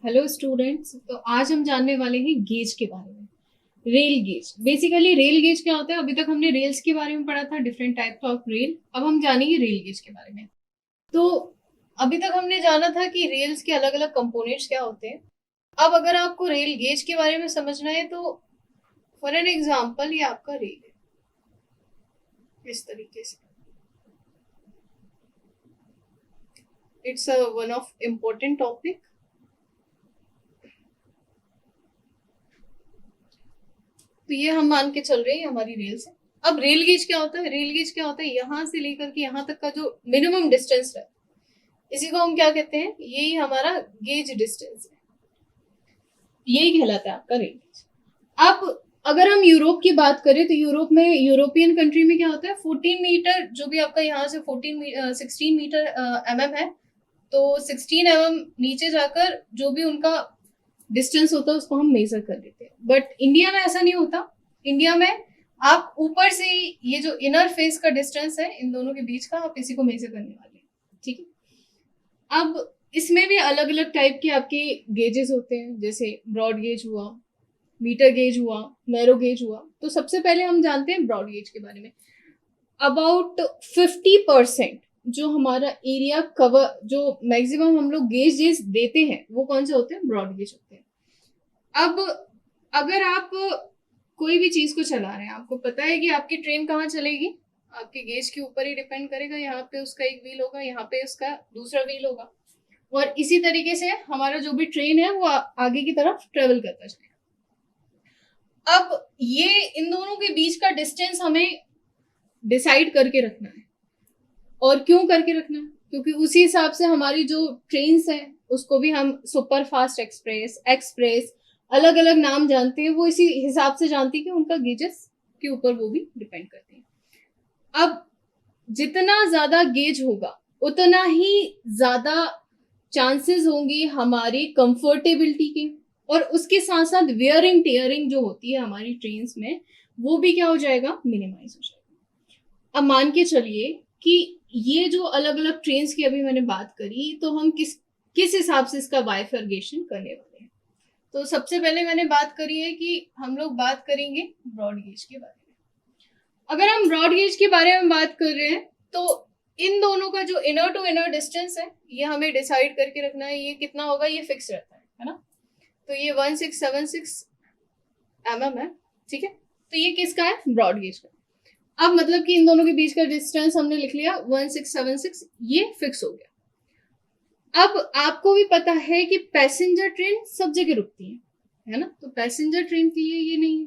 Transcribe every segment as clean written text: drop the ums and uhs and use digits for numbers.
Hello students. तो आज हम जानने वाले हैं गेज के बारे में। Rail gauge, basically rail gauge क्या होता है? अभी तक हमने रेल्स के बारे में पढ़ा था, डिफरेंट टाइप्स ऑफ रेल। अब हम जानेंगे रेल गेज के बारे में। तो अभी तक हमने जाना था कि रेल्स के अलग अलग कंपोनेंट्स क्या होते हैं। अब अगर आपको रेल गेज के बारे में समझना है तो फॉर एन एग्जाम्पल ये आपका रेल है इस तरीके से। It's one of important topic. तो ये हम मान के चल रहे हैं हमारी रेल से। अब रेल गेज क्या होता है? रेल गेज क्या होता है? यहाँ से लेकर के यहाँ तक का जो मिनिमम डिस्टेंस है, इसी को हम क्या कहते हैं? यही हमारा गेज डिस्टेंस है, यही कहलाता है आपका रेल गेज। अब अगर हम यूरोप की बात करें तो यूरोप में, यूरोपियन कंट्री में क्या होता है? 14 मीटर, जो भी आपका यहाँ से 16 मीटर है, तो 16 नीचे जाकर जो भी उनका डिस्टेंस होता है उसको हम मेजर कर लेते हैं। बट इंडिया में ऐसा नहीं होता। इंडिया में आप ऊपर से ये जो इनर फेस का डिस्टेंस है इन दोनों के बीच का, आप इसी को मेजर करने वाले हैं। ठीक है। अब इसमें भी अलग अलग टाइप के आपके गेजेस होते हैं, जैसे ब्रॉड गेज हुआ, मीटर गेज हुआ, नैरो गेज हुआ। तो सबसे पहले हम जानते हैं ब्रॉड गेज के बारे में। अबाउट 50% जो हमारा एरिया कवर, जो मैक्सिमम हम लोग गेज देते हैं, वो कौन से होते हैं? ब्रॉड गेज होते हैं। अब अगर आप कोई भी चीज को चला रहे हैं, आपको पता है कि आपकी ट्रेन कहाँ चलेगी, आपके गेज के ऊपर ही डिपेंड करेगा। यहाँ पे उसका एक व्हील होगा, यहाँ पे उसका दूसरा व्हील होगा, और इसी तरीके से हमारा जो भी ट्रेन है वो आगे की तरफ ट्रेवल करता जाएगा। अब ये इन दोनों के बीच का डिस्टेंस हमें डिसाइड करके रखना है। और क्यों करके रखना है? क्योंकि उसी हिसाब से हमारी जो ट्रेन्स हैं उसको भी हम सुपर फास्ट एक्सप्रेस, एक्सप्रेस, अलग अलग नाम जानते हैं। वो इसी हिसाब से जानती है कि उनका गेजेस के ऊपर वो भी डिपेंड करते हैं। अब जितना ज्यादा गेज होगा उतना ही ज्यादा चांसेस होंगे हमारी कंफर्टेबिलिटी के, और उसके साथ साथ वेयरिंग टेयरिंग जो होती है हमारी ट्रेन्स में, वो भी क्या हो जाएगा? मिनिमाइज हो जाएगा। अब मान के चलिए कि ये जो अलग अलग ट्रेन्स की अभी मैंने बात करी, तो हम किस किस हिसाब से इसका बाइफर्गेशन करने वाले हैं। तो सबसे पहले मैंने बात करी है कि हम लोग बात करेंगे ब्रॉड गेज के बारे में। अगर हम ब्रॉड गेज के बारे में बात कर रहे हैं तो इन दोनों का जो इनर टू इनर डिस्टेंस है ये हमें डिसाइड करके रखना है। ये कितना होगा? ये फिक्स रहता है ना। तो ये 1676 है। ठीक है। तो ये किसका है? ब्रॉड गेज का। अब मतलब कि इन दोनों के बीच का डिस्टेंस हमने लिख लिया 1676, ये फिक्स हो गया। अब आपको भी पता है कि पैसेंजर ट्रेन सब जगह रुकती है ना, तो पैसेंजर ट्रेन के लिए ये नहीं है।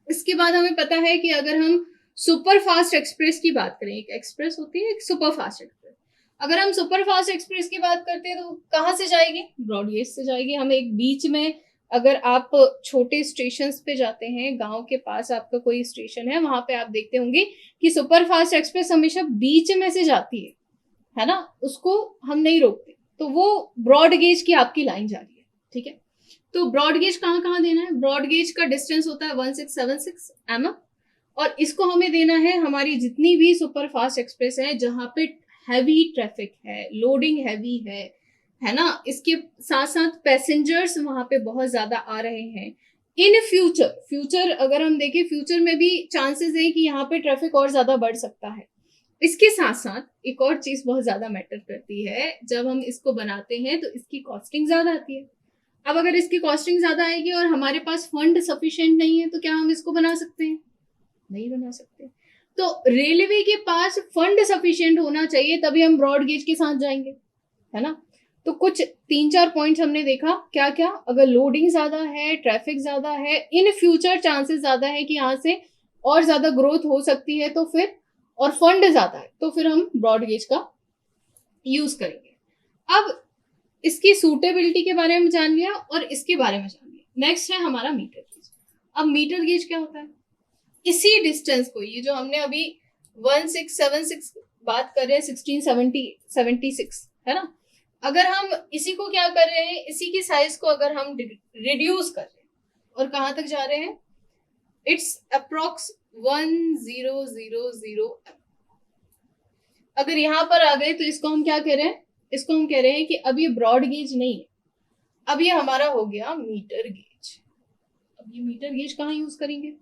इसके बाद हमें पता है कि अगर हम सुपर फास्ट एक्सप्रेस की बात करें, एक एक्सप्रेस होती है, एक सुपर फास्ट एक्सप्रेस। अगर हम सुपर फास्ट एक्सप्रेस की बात करते हैं तो कहाँ से जाएगी? ब्रॉड गेज से जाएगी। हम एक बीच में, अगर आप छोटे स्टेशन पे जाते हैं, गांव के पास आपका कोई स्टेशन है, वहां पे आप देखते होंगे कि सुपर फास्ट एक्सप्रेस हमेशा बीच में से जाती है ना, उसको हम नहीं रोकते। तो वो ब्रॉड गेज की आपकी लाइन जा रही है। ठीक है। तो ब्रॉड गेज कहाँ कहाँ देना है? ब्रॉड गेज का डिस्टेंस होता है 1676 और इसको हमें देना है हमारी जितनी भी सुपर फास्ट एक्सप्रेस है जहां पे हैवी ट्रैफिक है, लोडिंग हैवी है ना। इसके साथ साथ पैसेंजर्स वहां पे बहुत ज्यादा आ रहे हैं। इन फ्यूचर अगर हम देखें, फ्यूचर में भी चांसेस है कि यहाँ पे ट्रैफिक और ज्यादा बढ़ सकता है। इसके साथ साथ एक और चीज बहुत ज्यादा मैटर करती है, जब हम इसको बनाते हैं तो इसकी कॉस्टिंग ज्यादा आती है। अब अगर इसकी कॉस्टिंग ज्यादा आएगी और हमारे पास फंड सफिशिएंट नहीं है, तो क्या हम इसको बना सकते हैं? नहीं बना सकते। तो रेलवे के पास फंड सफिशिएंट होना चाहिए, तभी हम ब्रॉड गेज के साथ जाएंगे, है ना। तो कुछ 3-4 पॉइंट्स हमने देखा। क्या क्या? अगर लोडिंग ज्यादा है, ट्रैफिक ज्यादा है, इन फ्यूचर चांसेस ज्यादा है कि यहाँ से और ज्यादा ग्रोथ हो सकती है, तो फिर, और फंड ज्यादा है, तो फिर हम ब्रॉड गेज का यूज करेंगे। अब इसकी सूटेबिलिटी के बारे में जान लिया और इसके बारे में जान लिया। नेक्स्ट है हमारा मीटर गेज। अब मीटर गेज क्या होता है? इसी डिस्टेंस को, ये जो हमने अभी 1676 बात कर रहे हैं, 1676 है ना, अगर हम इसी को क्या कर रहे हैं, इसी की साइज को अगर हम रिड्यूस कर रहे हैं और कहां तक जा रहे हैं, इट्स अप्रोक्स 1000 अगर यहां पर आ गए तो इसको हम क्या कह रहे हैं? इसको हम कह रहे हैं कि अब ये ब्रॉड गेज नहीं है, अब ये हमारा हो गया मीटर गेज। अब ये मीटर गेज कहाँ यूज करेंगे?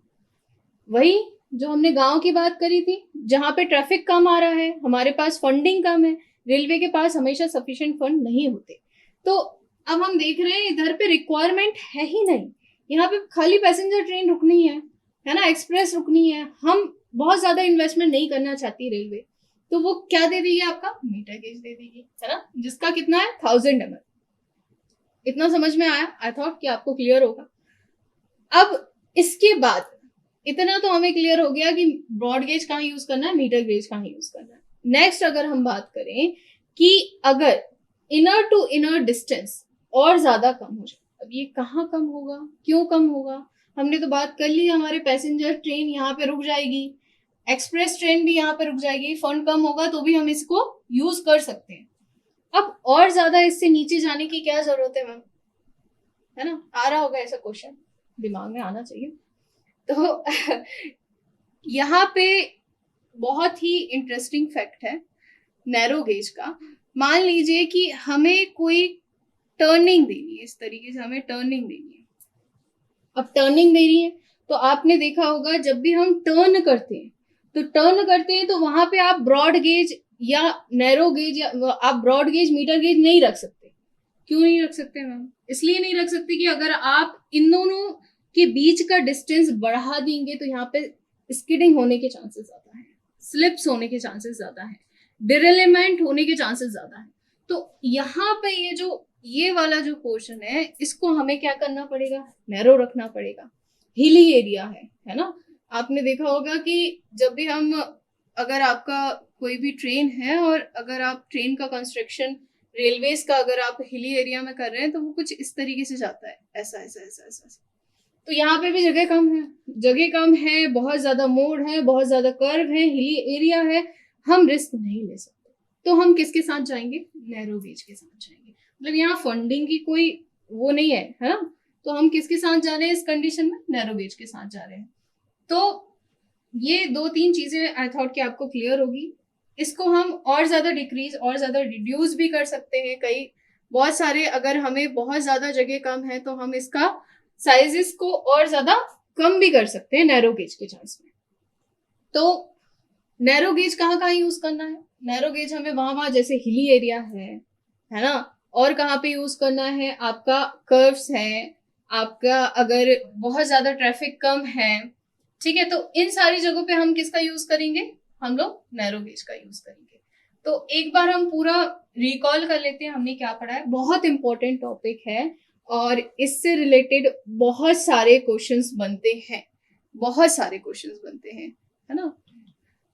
वही जो हमने गांव की बात करी थी, जहां पे ट्रैफिक कम आ रहा है, हमारे पास फंडिंग कम है, रेलवे के पास हमेशा सफिशिएंट फंड नहीं होते। तो अब हम देख रहे हैं इधर पे रिक्वायरमेंट है ही नहीं, यहाँ पे खाली पैसेंजर ट्रेन रुकनी है ना, एक्सप्रेस रुकनी है। हम बहुत ज्यादा इन्वेस्टमेंट नहीं करना चाहती रेलवे, तो वो क्या दे देगी? आपका मीटर गेज दे देगी, है ना, जिसका कितना है 1000 ml। इतना समझ में आया? आई थॉट कि आपको क्लियर होगा। अब इसके बाद इतना तो हमें क्लियर हो गया कि ब्रॉड गेज कहाँ यूज करना है, मीटर गेज कहाँ यूज करना है। नेक्स्ट अगर हम बात करें कि अगर इनर टू इनर डिस्टेंस और ज्यादा कम हो जाए, अब ये कहाँ कम होगा, क्यों कम होगा? हमने तो बात कर ली, हमारे पैसेंजर ट्रेन यहाँ पे रुक जाएगी, एक्सप्रेस ट्रेन भी यहाँ पे रुक जाएगी, फंड कम होगा तो भी हम इसको यूज कर सकते हैं। अब और ज्यादा इससे नीचे जाने की क्या जरूरत है मैम, है ना? आ रहा होगा ऐसा क्वेश्चन, दिमाग में आना चाहिए। तो यहाँ पे बहुत ही इंटरेस्टिंग फैक्ट है नैरो गेज का। मान लीजिए कि हमें कोई टर्निंग देनी है, इस तरीके से हमें टर्निंग देनी है। अब टर्निंग दे रही है तो आपने देखा होगा जब भी हम टर्न करते हैं तो वहां पे आप ब्रॉड गेज या नैरो गेज या आप ब्रॉड गेज मीटर गेज नहीं रख सकते। क्यों नहीं रख सकते मैम? इसलिए नहीं रख सकते कि अगर आप इन दोनों के बीच का डिस्टेंस बढ़ा देंगे तो यहाँ पे स्किडिंग होने के चांसेस ज्यादा है, स्लिप्स होने के चांसेस ज्यादा है, डिरेलिमेंट होने के चांसेस ज्यादा है। तो यहाँ पे ये वाला जो पोर्शन है इसको हमें क्या करना पड़ेगा? नैरो रखना पड़ेगा। हिली एरिया है ना? आपने देखा होगा कि जब भी हम, अगर आपका कोई भी ट्रेन है और अगर आप ट्रेन का कंस्ट्रक्शन रेलवेज का अगर आप हिली एरिया में कर रहे हैं तो वो कुछ इस तरीके से जाता है, ऐसा ऐसा ऐसा ऐसा, ऐसा। तो यहाँ पे भी जगह कम है, बहुत ज्यादा मोड़ है, बहुत ज्यादा कर्व है, हिली एरिया है, हम रिस्क नहीं ले सकते। तो हम किसके साथ जाएंगे? नैरो गेज के साथ जाएंगे। मतलब यहाँ फंडिंग की कोई वो नहीं है ना, तो हम किसके साथ जा रहे हैं इस कंडीशन में? नैरो गेज के साथ जा रहे हैं। तो ये 2-3 चीजें आई थॉट कि आपको क्लियर होगी। इसको हम और ज्यादा डिक्रीज और ज्यादा रिड्यूस भी कर सकते हैं। कई बहुत सारे, अगर हमें बहुत ज्यादा जगह कम है तो हम इसका साइजेस को और ज्यादा कम भी कर सकते हैं नैरो गेज के चांस में। तो नैरो गेज कहाँ यूज करना है? नैरो गेज हमें वहां जैसे हिली एरिया है ना, और कहाँ पे यूज करना है? आपका कर्व्स है, आपका अगर बहुत ज्यादा ट्रैफिक कम है, ठीक है, तो इन सारी जगहों पे हम किसका यूज करेंगे? हम लोग नैरो गेज का यूज करेंगे। तो एक बार हम पूरा रिकॉल कर लेते हैं हमने क्या पढ़ा है। बहुत इंपॉर्टेंट टॉपिक है और इससे रिलेटेड बहुत सारे क्वेश्चंस बनते हैं, है ना।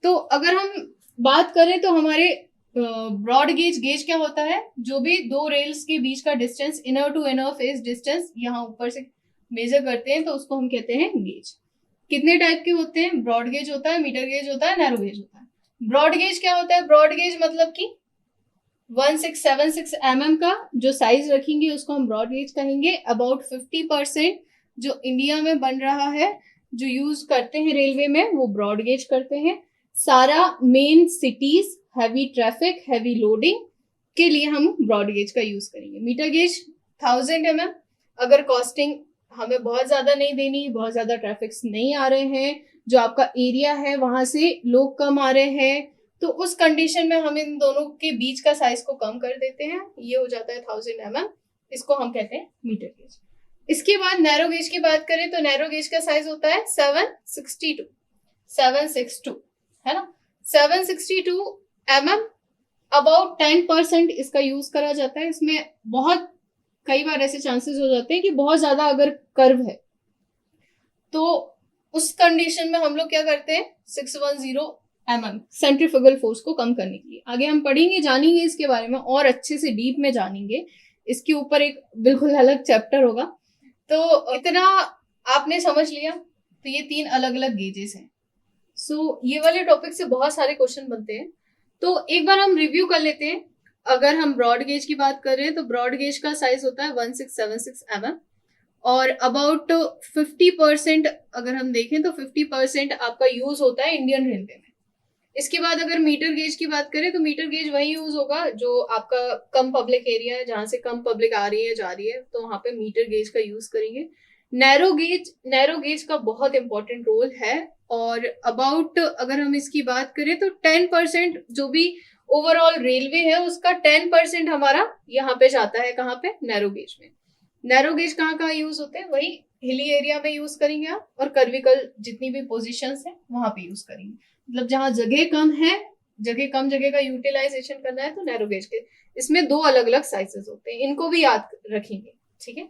तो अगर हम बात करें तो हमारे ब्रॉड गेज क्या होता है? जो भी दो रेल्स के बीच का distance, inner to inner face distance यहाँ ऊपर से मेजर करते हैं तो उसको हम कहते हैं गेज। कितने टाइप के होते हैं? ब्रॉड गेज होता है, मीटर गेज होता है, नैरो गेज होता है। ब्रॉड गेज क्या होता है? ब्रॉड गेज मतलब कि 1676 mm का जो साइज रखेंगे उसको हम ब्रॉड गेज कहेंगे। अबाउट 50% जो इंडिया में बन रहा है, जो यूज करते हैं रेलवे में, वो ब्रॉड गेज करते हैं। सारा main cities, heavy traffic, heavy loading के लिए हम ब्रॉड गेज का यूज करेंगे। Metre gauge 1000 mm। अगर कॉस्टिंग हमें बहुत ज्यादा नहीं देनी, बहुत ज्यादा ट्रैफिक नहीं आ रहे हैं, जो आपका एरिया है वहां से लोग कम आ रहे हैं, तो उस कंडीशन में हम इन दोनों के बीच का साइज को कम कर देते हैं। ये हो जाता है 1000 mm। इसको हम कहते हैं मीटर गेज। इसके बाद नैरो गेज की बात करें तो नैरो गेज का साइज होता है 762, है ना। 762 mm। अबाउट 10% इसका यूज करा जाता है। इसमें बहुत कई बार ऐसे चांसेस हो जाते हैं कि बहुत ज्यादा अगर कर्व है तो उस कंडीशन में हम लोग क्या करते हैं? 610 mm सेंट्रीफ्यूगल फोर्स को कम करने के लिए। आगे हम पढ़ेंगे, जानेंगे इसके बारे में और अच्छे से डीप में जानेंगे, इसके ऊपर एक बिल्कुल अलग चैप्टर होगा। तो इतना आपने समझ लिया। तो ये 3 अलग अलग गेजेस हैं। सो ये वाले टॉपिक से बहुत सारे क्वेश्चन बनते हैं, तो एक बार हम रिव्यू कर लेते हैं। अगर हम ब्रॉड गेज की बात कर रहे हैं तो ब्रॉड गेज का साइज होता है 1676 mm और अबाउट 50% अगर हम देखें तो 50% आपका यूज होता है इंडियन रेलवे में। इसके बाद अगर मीटर गेज की बात करें तो मीटर गेज वही यूज होगा जो आपका कम पब्लिक एरिया है, जहां से कम पब्लिक आ रही है जा रही है, तो वहां पे मीटर गेज का यूज करेंगे। नैरो गेज का बहुत इंपॉर्टेंट रोल है। और अबाउट अगर हम इसकी बात करें तो 10% जो भी ओवरऑल रेलवे है उसका 10% हमारा यहाँ पे जाता है, कहाँ पे, नैरो गेज में। नैरो गेज कहाँ कहाँ यूज होते हैं, वही हिली एरिया में यूज करेंगे आप, और कर्विकल जितनी भी पोजिशन है वहां पे यूज करेंगे। मतलब जहां जगह कम है, जगह का यूटिलाइजेशन करना है तो नैरो गेज के इसमें 2 अलग अलग साइजेस होते हैं, इनको भी याद रखेंगे, ठीक है।